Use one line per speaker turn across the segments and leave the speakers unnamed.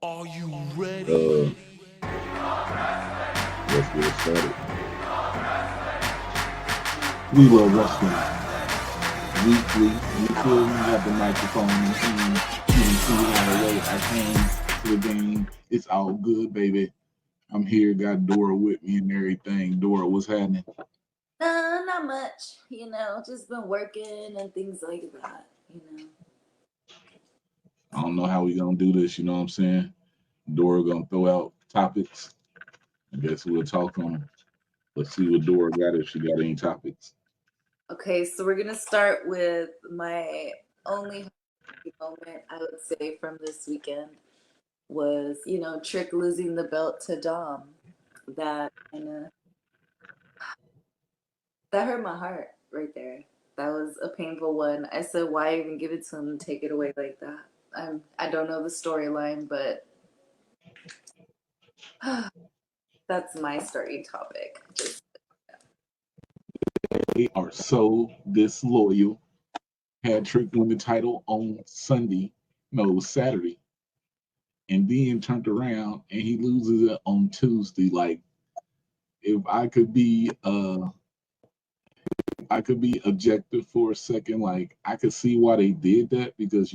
Are you ready?
Uh, let's get it started. We love wrestling weekly. You feel me? Got the microphone in hand. You can see how the way I came to the game. It's all good, baby. I'm here. Got Dora with me and everything. Dora, what's happening?
Not much. Just been working and things like that.
I don't know how we gonna do this. You know what I'm saying? Dora gonna throw out topics. I guess we'll talk on them. Let's see what Dora got if she got any topics.
Okay, so we're gonna start with my only happy moment I would say from this weekend was, Trick losing the belt to Dom. That kind of that hurt my heart right there. That was a painful one. I said, why even give it to him and take it away like that? I don't know the storyline, but that's my starting topic. Just
They are so disloyal. Had Trick win the title on Sunday. No, it was Saturday. And then turned around and he loses it on Tuesday. Like if I could be objective for a second, like I could see why they did that because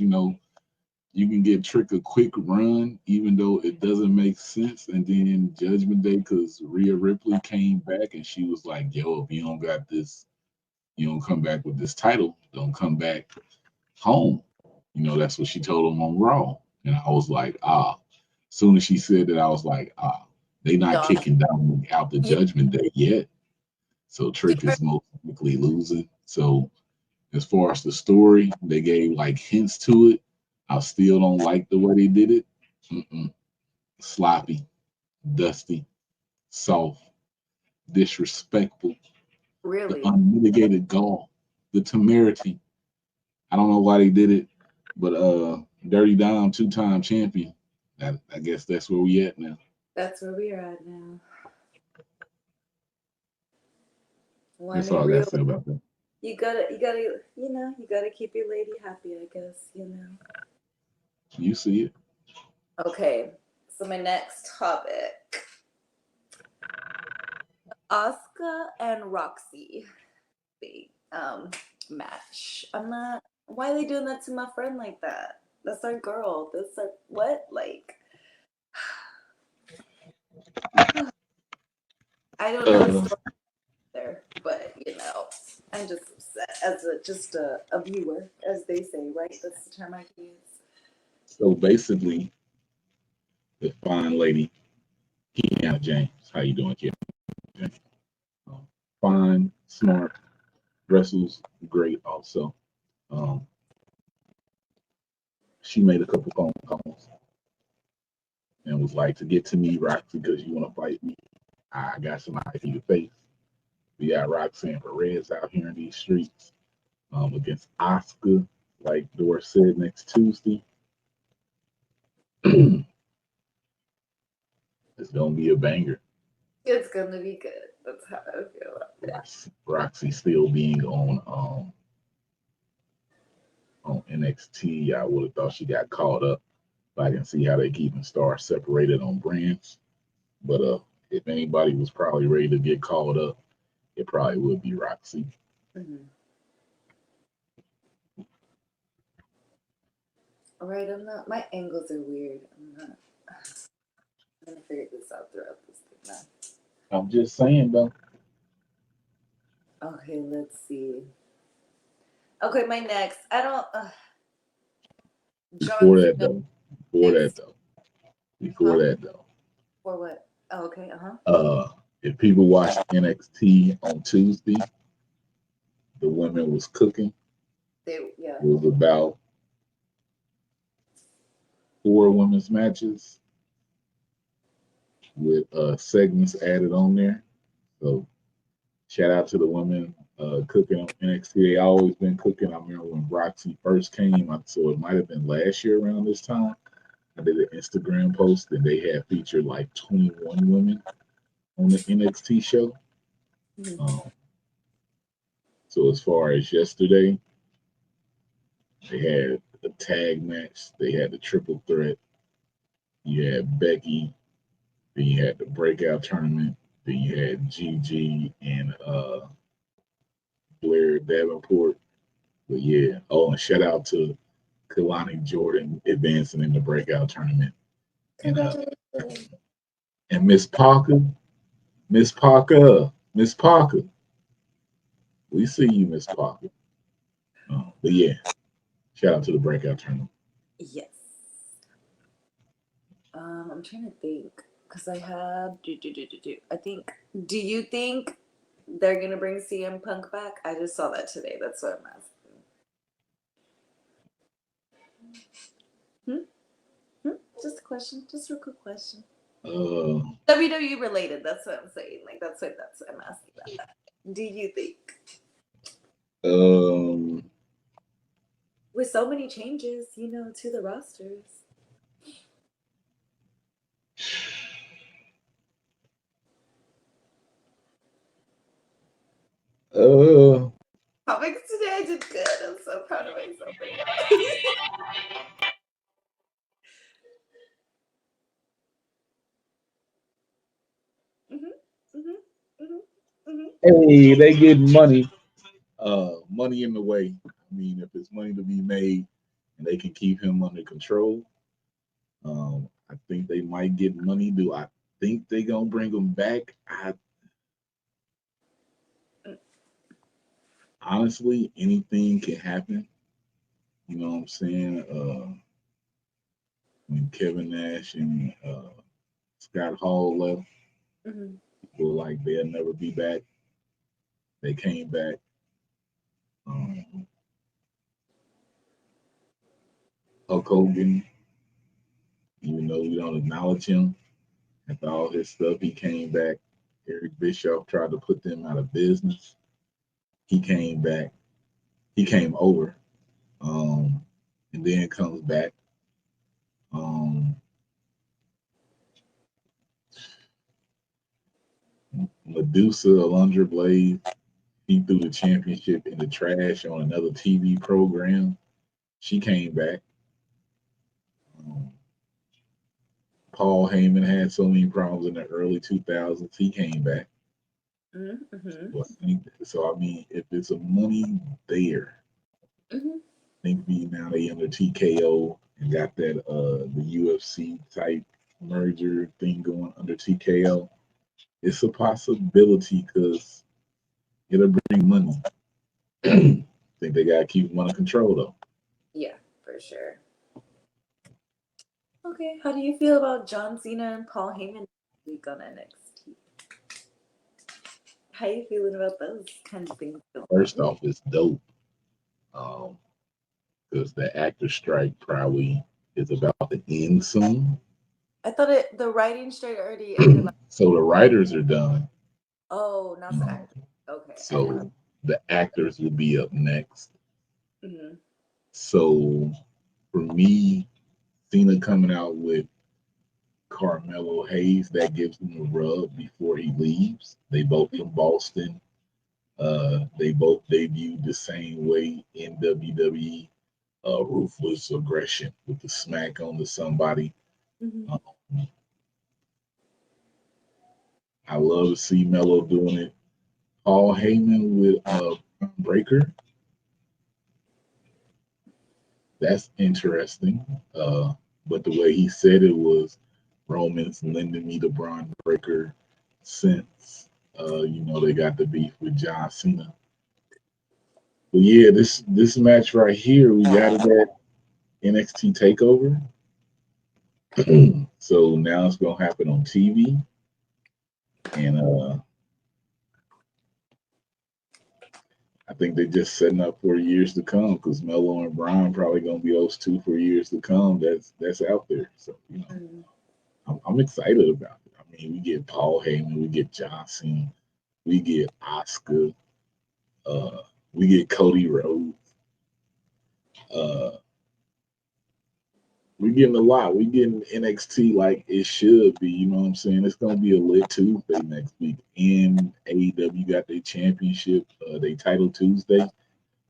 you can get Trick a quick run even though it doesn't make sense. And then Judgment Day, because Rhea Ripley came back and she was like, yo, if you don't got this, you don't come back with this title, don't come back home. That's what she told him on Raw. And I was like, ah. As soon as she said that, I was like, ah, they not
Dom.
kicking down out the
Yeah,
Judgment Day yet. So Trick is most likely losing. So as far as the story, they gave like hints to it. I still don't like the way they did it. Mm-mm. Sloppy, dusty, soft, disrespectful, the
really.
unmitigated gall, the temerity. I don't know why they did it, but Dirty Dom, two-time champion. I guess that's where we at now.
That's where we are at now. One
That's
in
all I got to
real.
say about that.
You gotta keep your lady happy, I guess.
You see it.
Okay, so my next topic, Asuka and Roxy thing, match. I'm not, why are they doing that to my friend like that? That's our girl. That's like, what? Like, I don't know the
Uh,
story there, but, I'm just upset as just a viewer, as they say, right? That's the term I can use.
so basically, the fine lady, Kiana James. How you doing, Kiana James? Fine, smart, wrestles great also. Um, she made a couple phone calls and was like, to get to me, Roxy, because you want to fight me. I got somebody for you to face. We got Roxanne Perez out here in these streets against Oscar, like Dora said, next Tuesday. It's going to be a banger.
It's gonna be good. That's how I feel about it.
Roxy still being on NXT. I would have thought she got caught up. But I can see how they keeping stars separated on brands. But if anybody was probably ready to get called up, it probably would be Roxy.
Mm-hmm. All right, I'm not. My angles are weird. I'm not. I'm gonna figure this out throughout this thing
I'm just saying though.
now. Okay, let's see. Okay, my next. I don't. John
Before that
Cena
though. Before that
next.
though. Before
Huh?
that though.
For what? Oh, okay. Uh huh.
Uh, if people watch NXT on Tuesday, the women was cooking.
Yeah.
It was about 4 women's matches with segments added on there. So shout out to the women cooking on NXT. They always been cooking. I remember when Roxy first came, so it might have been last year around this time. I did an Instagram post and they had featured like 21 women on the NXT show.
Mm-hmm.
Um, so as far as yesterday, they had a tag match. They had the triple threat. You had Becky. Then you had the breakout tournament. Then you had Gigi and Blair Davenport. But yeah, oh, and shout out to Kalani Jordan advancing in the breakout tournament. And
Congratulations.
and Miss Parker, Miss Parker, Miss Parker. We see you, Miss Parker. But yeah, shout out to the breakout tournament.
Yes. I'm trying to think because I have I think. Do you think they're gonna bring CM Punk back? I just saw that today. That's what I'm asking. Hmm? Hmm? Just a question. Just a real quick question.
Uh,
WWE related. That's what I'm saying. Like that's what I'm asking about that. Do you think
um,
with so many changes, to the rosters?
uh,
Comics today, I did good. I'm so proud of myself right now.
hey, they get money. Money in the way. I mean, if it's money to be made and they can keep him under control, I think they might get money. Do I think they gonna bring him back? I honestly, anything can happen. You know what I'm saying? When Kevin Nash and Scott Hall left,
Mm-hmm.
people were like they'll never be back. They came back. Um, Hulk Hogan, even though we don't acknowledge him, after all his stuff, he came back. Eric Bischoff tried to put them out of business. He came back. He came over, and then comes back. Um, Medusa, Alundra Blaze, he threw the championship in the trash on another TV program. She came back. Um, Paul Heyman had so many problems in the early 2000s. He came back.
Mm-hmm.
So I mean, if it's a money there,
Mm-hmm.
I think now they under TKO and got that the UFC type merger thing going under TKO. It's a possibility because it'll bring money. I think they gotta keep them under control though.
Yeah, for sure. Okay, how do you feel about John Cena and Paul Heyman this week on NXT? How you feeling about those kinds of things going
First
on?
off, it's dope. Um, because the actor strike probably is about to end soon.
I thought the writing strike already ended.
So the writers are done.
Oh, not the
Um,
actor. Okay, I didn't know.
so the actors will be up next.
Mm-hmm.
So for me, Cena coming out with Carmelo Hayes, that gives him a rub before he leaves. They both from Boston. They both debuted the same way in WWE. Ruthless aggression with the smack onto somebody.
Mm-hmm.
Um, I love to see Melo doing it. Paul Heyman with Breaker. That's interesting. But the way he said it was Roman's lending me the Braun Breaker since they got the beef with John Cena. But yeah, this match right here, we got it at NXT Takeover. So now it's gonna happen on TV, and I think they're just setting up for years to come because Melo and Brian probably gonna be those two for years to come. That's out there. So
Mm-hmm.
I'm excited about it. I mean, we get Paul Heyman, we get Johnson, we get Oscar, uh, we get Cody Rhodes. Uh, we're getting a lot. We're getting NXT like it should be. You know what I'm saying? It's gonna be a lit Tuesday next week. And AEW got their championship, they title Tuesday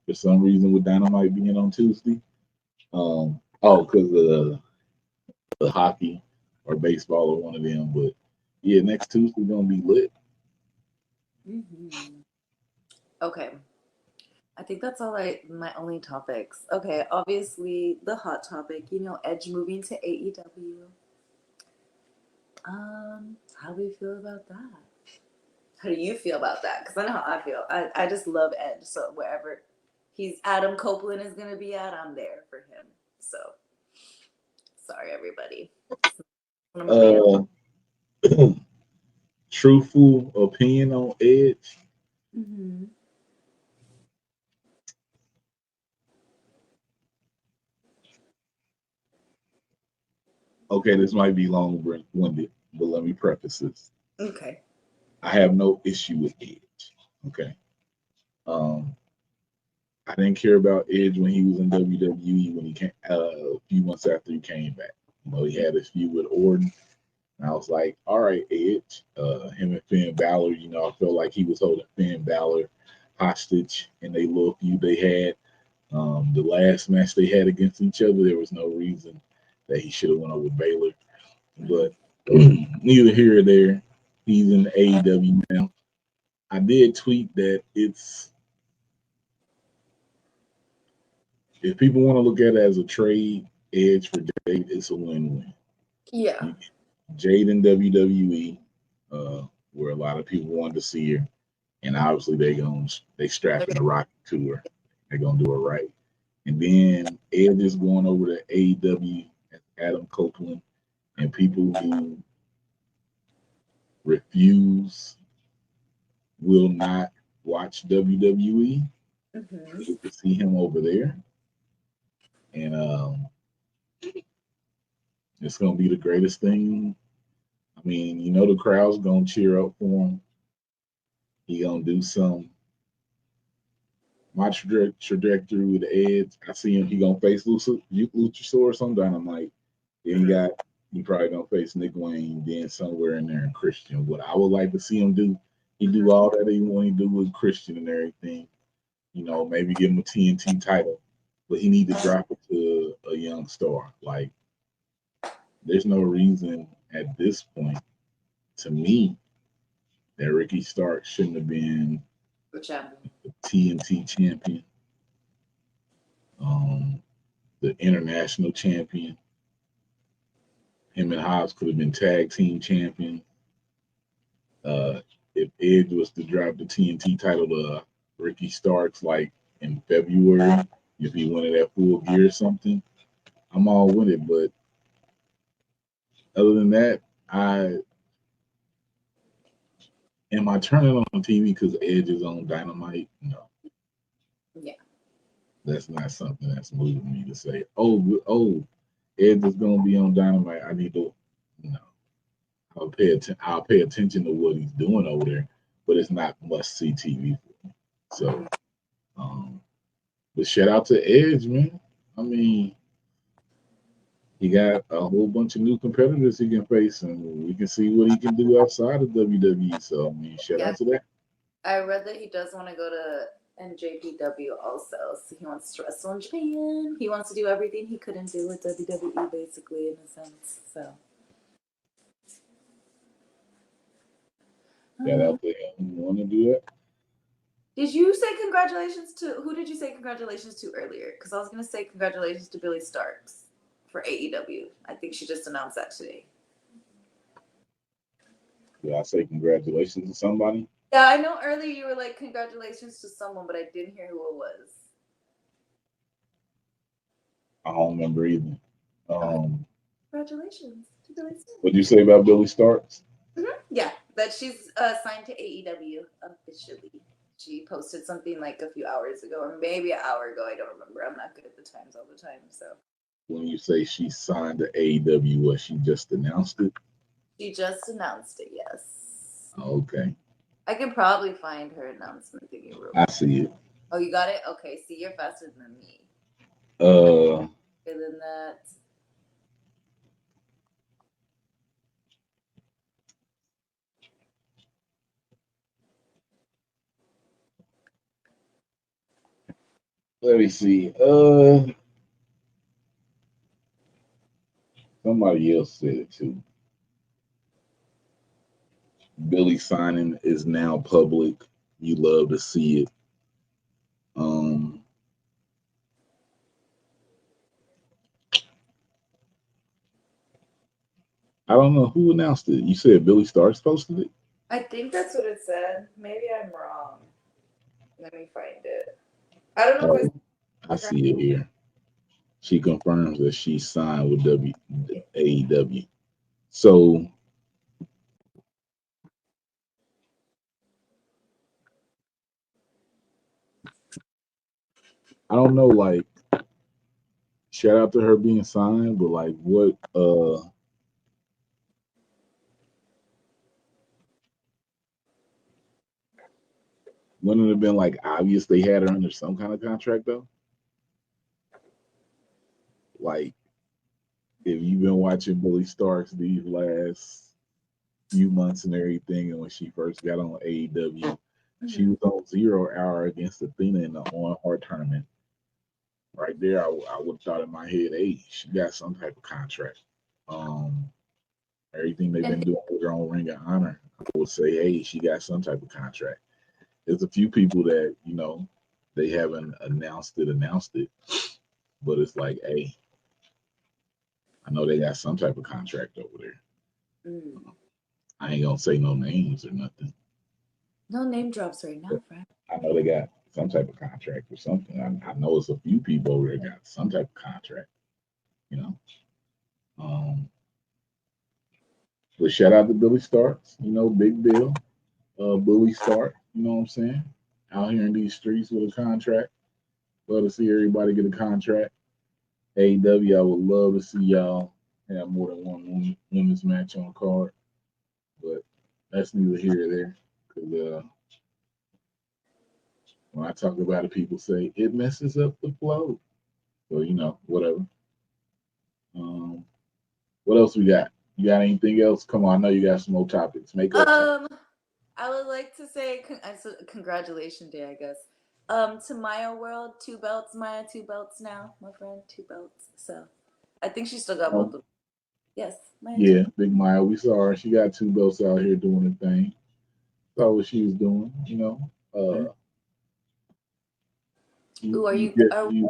for some reason with Dynamite being on Tuesday. Because of the hockey. or baseball or one of them. But yeah, next Tuesday gonna be lit.
Okay. I think that's all my only topics. Okay, obviously the hot topic, Edge moving to AEW. How do we feel about that? How do you feel about that? Because I know how I feel. I just love Edge. So wherever Adam Copeland is gonna be at, I'm there for him. So sorry everybody.
Uh, truthful opinion on Edge.
Mm-hmm.
Okay, this might be long-winded, but let me preface this.
Okay.
I have no issue with Edge. Okay. Um, I didn't care about Edge when he was in WWE when he came a few months after he came back. He had a feud with Orton. And I was like, all right, Edge. Him and Finn Balor, I felt like he was holding Finn Balor hostage in a little feud they had. The last match they had against each other, there was no reason that he should have went over Baylor. But neither here or there. He's in AEW now. I did tweet that if people want to look at it as a trade, Edge for Jade, it's a win-win.
Yeah.
Jade in WWE, where a lot of people wanted to see her, and obviously they strapping the rocket to her. They're gonna do it right. And then Edge is going over to AEW as Adam Copeland, and people who refuse will not watch WWE. You can see him over there, and it's gonna be the greatest thing. I mean, the crowd's gonna cheer up for him. He gonna do some. My trajectory with Edge, I see him. He gonna face Luchasaurus on Dynamite. Then he probably gonna face Nick Wayne. Then somewhere in there, and Christian. What I would like to see him do, he do all that he want to do with Christian and everything. Maybe give him a TNT title, but he need to drop it to a young star. Like, there's no reason at this point, to me, that Ricky Stark shouldn't have been
The champion.
the TNT champion, the international champion. Him and Hobbs could have been tag team champion. If Edge was to drop the TNT title to Ricky Starks like in February, if he wanted that full gear or something, I'm all with it. But other than that, am I turning on TV because Edge is on Dynamite? No.
Yeah.
That's not something that's moving me to say, oh, Edge is gonna be on Dynamite. I need to. No, I'll pay attention to what he's doing over there, but it's not must see TV for me. So, but shout out to Edge, man. I mean, he got a whole bunch of new competitors he can face, and we can see what he can do outside of WWE. So, I mean, shout out to that.
I read that he does want to go to NJPW also. So he wants to wrestle in Japan. He wants to do everything he couldn't do with WWE, basically, in a sense. So.
Shout out to him who want to do that.
Did you say congratulations to who did you say congratulations to earlier? Because I was gonna say congratulations to Billy Starks for AEW. I think she just announced that today.
Did I say congratulations to somebody?
Yeah, I know earlier you were like congratulations to someone, but I didn't hear who it was.
I don't remember either.
Congratulations to Billy Starks.
What'd you say about Billy Starks?
Yeah, that she's signed to AEW officially. She posted something like a few hours ago, or maybe an hour ago. I don't remember. I'm not good at the times all the time. So
When you say she signed to AEW, what, she just announced it?
she just announced it. Yes.
Okay.
I can probably find her announcement thingy real
I
quick.
see it.
Oh, you got it? Okay. See, you're faster than me.
Uh,
Faster than that.
let me see. Somebody else said it too. Billy signing is now public. You love to see it. Um, I don't know who announced it. You said Billy Starks posted it?
I think that's what it said. Maybe I'm wrong. Let me find it. I don't know if
Oh, I see it here. She confirms that she signed with AEW. So I don't know, like, shout out to her being signed, but like what wouldn't it have been like obvious they had her under some kind of contract though? Like if you've been watching Billy Starks these last few months and everything, and when she first got on AEW, she was on 0 hour against Athena in the On Hard tournament. Right there, I would have thought in my head, hey, she got some type of contract. Um, Everything they've been doing with her on Ring of Honor, I would say, hey, she got some type of contract. There's a few people that they haven't announced it, but it's like, hey, I know they got some type of contract over there. I ain't gonna say no names or nothing.
No name drops right now, Frank.
I know they got some type of contract or something. I know it's a few people over there got some type of contract, you know. Um, but shout out to Billy Starks, Big Bill, Billy Stark, you know what I'm saying? Out here in these streets with a contract. Love to see everybody get a contract. AEW, I would love to see y'all have more than one women's match on the card, but that's neither here nor there. Because when I talk about it, people say it messes up the flow. So whatever. Um, what else we got? You got anything else? Come on, I know you got some more topics. Make up some.
I would like to say congratulations day, I guess. To Maya World, 2 belts. Maya, 2 belts now, my friend, 2 belts. So I think she still got both of them. Yes, Maya.
Yeah, Big Maya. We saw her. She got 2 belts out here doing her thing. Saw what she was doing. You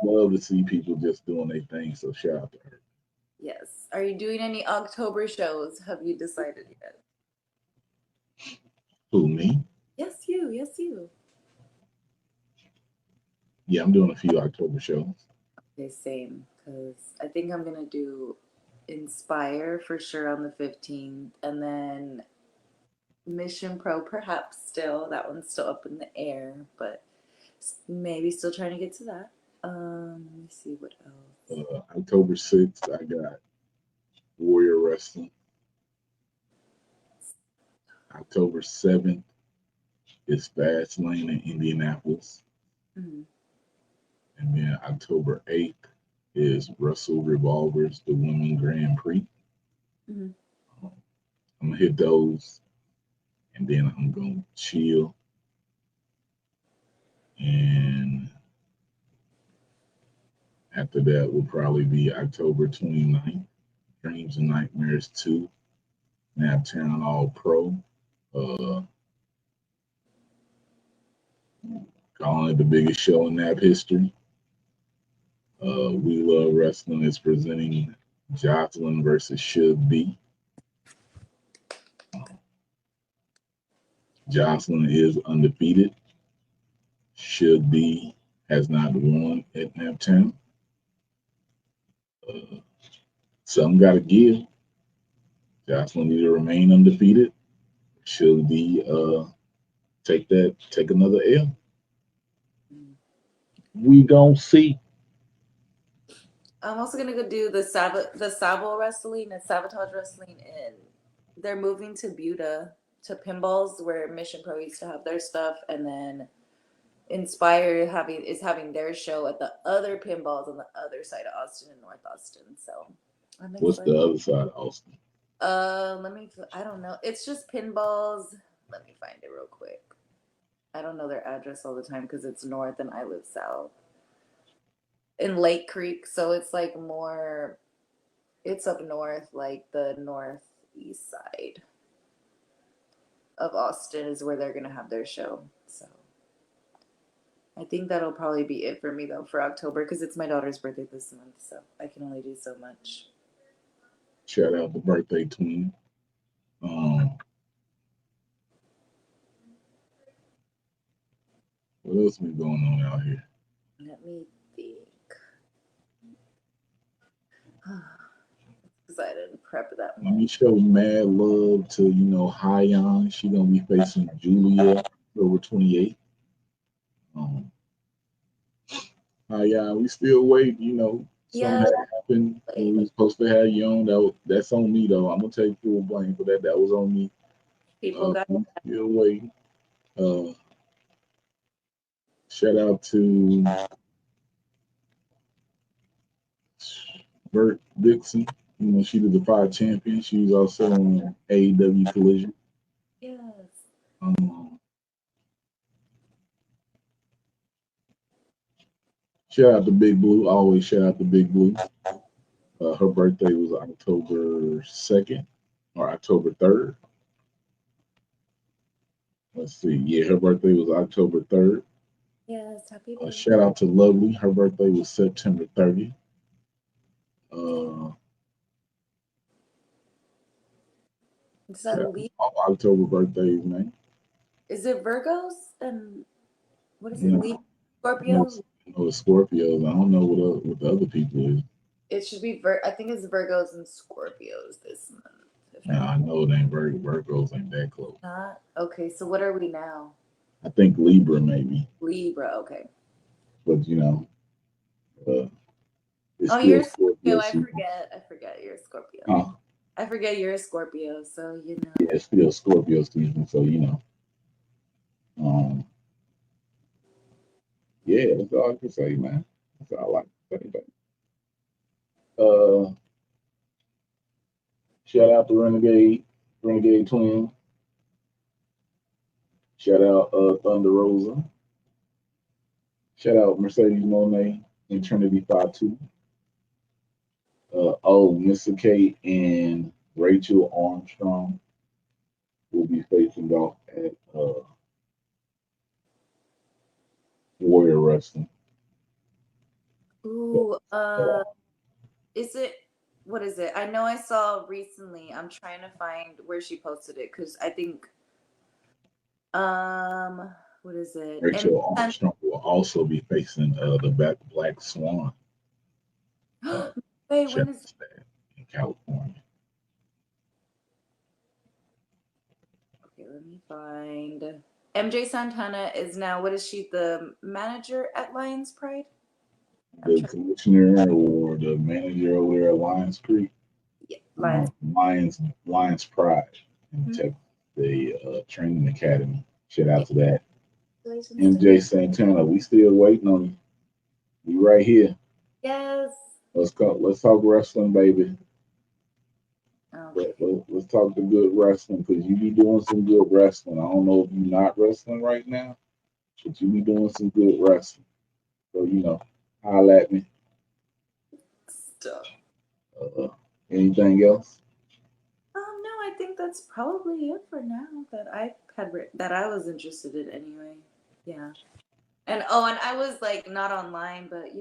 love to see people just doing their thing. So shout out to her.
Yes. Are you doing any October shows? Have you decided yet?
Who, me?
Yes, you. Yes, you.
Yeah, I'm doing a few October shows.
Okay, same. Because I think I'm going to do Inspire for sure on the 15th. And then Mission Pro, perhaps still. That one's still up in the air. But maybe still trying to get to that. Let me see what else.
October 6th, I got Warrior Wrestling. October 7th is Fastlane in Indianapolis.
Mm-hmm.
And then October 8th is Russell Revolvers, the Women Grand Prix.
Mm-hmm.
I'm going to hit those, and then I'm going to chill. And after that will probably be October 29th, Dreams and Nightmares 2, Naptown All Pro. Calling it the biggest show in Nap history. We Love Wrestling is presenting Jocelyn versus Should Be. Jocelyn is undefeated. Should Be has not won at Naptown. Something got to give. Jocelyn need to remain undefeated. Should Be take another L. We gonna see.
I'm also gonna go do the Sabo wrestling and Sabotage wrestling, and they're moving to Buda to Pinballs, where Mission Pro used to have their stuff, and then Inspire is having their show at the other Pinballs on the other side of Austin in North Austin. So I'm excited.
What's the other side of Austin?
I don't know. It's just Pinballs. Let me find it real quick. I don't know their address all the time because it's north and I live south. In Lake Creek, so it's like more, it's up north, like the northeast side. of Austin is where they're going to have their show. So I think that'll probably be it for me, though, for October, because it's my daughter's birthday this month, so I can only do so much.
Shout out the birthday twin. What else been going on out here?
Let me think. Because I didn't prep that much.
Let me show mad love to, Hyan. She gonna be facing Julia over 28. Hyan, we still wait, something happened when we were supposed to have you on. That's on me though. I'm gonna take full blame for that. That was on me.
People got
still waiting. Shout out to Bert Dixon. She was the 5 champion. She was also on AEW Collision.
Yes.
Shout out to Big Blue. Always shout out to Big Blue. Her birthday was October 2nd or October 3rd. Let's see. Yeah, her birthday was October 3rd.
Yes, happy birthday.
Shout out to Lovely. Her birthday was September 30th.
Is that
October birthdays, man.
Is it Virgos? And what is it? Scorpios?
No, it's Scorpios. I don't know what the other people is.
It should be I think it's Virgos and Scorpios this month.
Yeah, I know it ain't Virgos ain't that close.
Not? Okay, so what are we now?
I think Libra maybe.
Libra, okay.
But
you're Scorpio. I forget you're a Scorpio.
Huh?
I forget you're a Scorpio, so
Yeah, it's still Scorpio season, so yeah, that's all I can say, man. That's all I can say. Shout out to Renegade Twin. Shout out Thunder Rosa. Shout out Mercedes Monet and Trinity 5-2. Mr. K and Rachel Armstrong will be facing off at Warrior Wrestling.
Ooh, what is it? I know I saw recently. I'm trying to find where she posted it because I think, what is it?
Rachel Armstrong will also be facing the Black Swan.
Wait, when is
that in California?
Okay, let me find. MJ Santana is now, what is she, the manager at Lions Pride?
The commissioner or the manager over there at Lions Creek?
Yeah,
Lions Pride in the training academy. Shout out to that. MJ Santana, we still waiting on you. You right here.
Yes.
Let's talk wrestling, baby.
Okay.
Let's talk the good wrestling because you be doing some good wrestling. I don't know if you're not wrestling right now, but you be doing some good wrestling. So holla at me.
Stuff.
Anything else?
No, I think that's probably it for now that I was interested in anyway. Yeah. And I was not online, but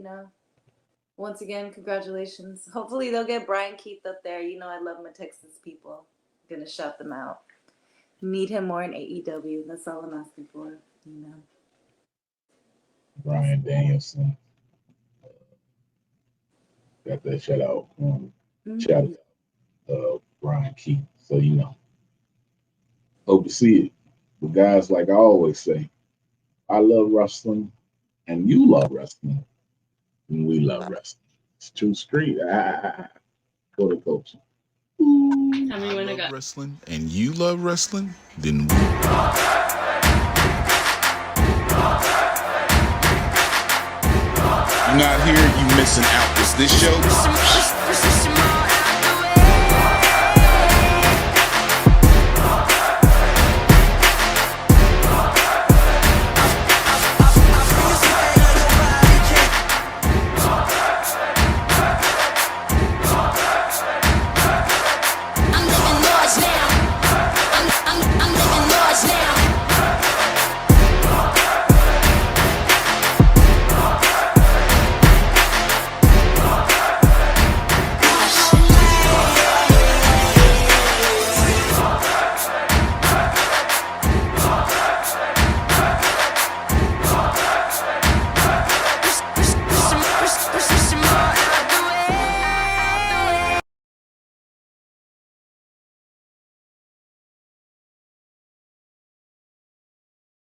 once again, congratulations. Hopefully they'll get Brian Keith up there. I love my Texas people. I'm gonna shout them out. Need him more in AEW. That's all I'm asking for.
Brian Danielson. Got that shout out. Shout out Brian Keith. So hope to see it. But guys, like I always say, I love wrestling, and you love wrestling, and we love wrestling. It's True Street. Go to coaching.
I love wrestling, and you love wrestling, then we. You're not here, you missing out. Is this show?